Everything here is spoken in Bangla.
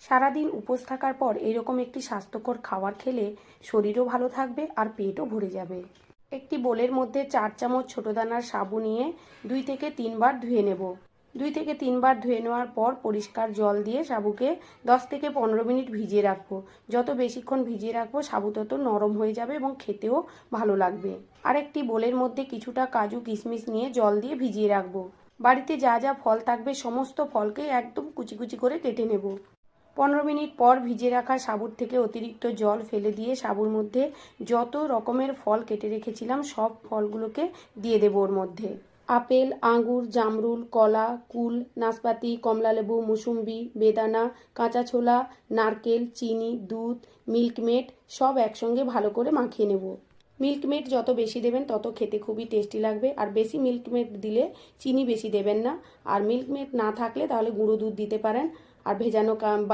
সারাদিন উপোস থাকার পর এরকম একটি স্বাস্থ্যকর খাবার খেলে শরীরও ভালো থাকবে আর পেটও ভরে যাবে। একটি বোলের মধ্যে 4 চামচ ছোটো দানার সাবু নিয়ে 2 থেকে 3 বার ধুয়ে নেব। 2 থেকে 3 বার ধুয়ে নেওয়ার পর পরিষ্কার জল দিয়ে সাবুকে 10 থেকে 15 মিনিট ভিজিয়ে রাখবো। যত বেশিক্ষণ ভিজিয়ে রাখবো সাবু তত নরম হয়ে যাবে এবং খেতেও ভালো লাগবে। আর একটি বোলের মধ্যে কিছুটা কাজু কিশমিশ নিয়ে জল দিয়ে ভিজিয়ে রাখবো। বাড়িতে যা যা ফল থাকবে সমস্ত ফলকে একদম কুচি কুচি করে কেটে নেব। 15 মিনিট পর ভিজিয়ে রাখা সাবুর থেকে অতিরিক্ত জল ফেলে দিয়ে সাবুর মধ্যে যত রকমের ফল কেটে রেখেছিলাম সব ফলগুলোকে দিয়ে দেবো ওর মধ্যে। আপেল, আঙ্গুর, জামরুল, কলা, কুল, নাশপাতি, কমলালেবু, মুসুম্বি, বেদানা, কাঁচা ছোলা, নারকেল, চিনি, দুধ, মিল্কমেড সব একসঙ্গে ভালো করে মাখিয়ে নেব। মিল্কমেড যত বেশি দেবেন তত খেতে খুবই টেস্টি লাগবে। আর বেশি মিল্কমেড দিলে চিনি বেশি দেবেন না। আর মিল্কমেড না থাকলে তাহলে গুঁড়ো দুধ দিতে পারেন। আর ভেজানো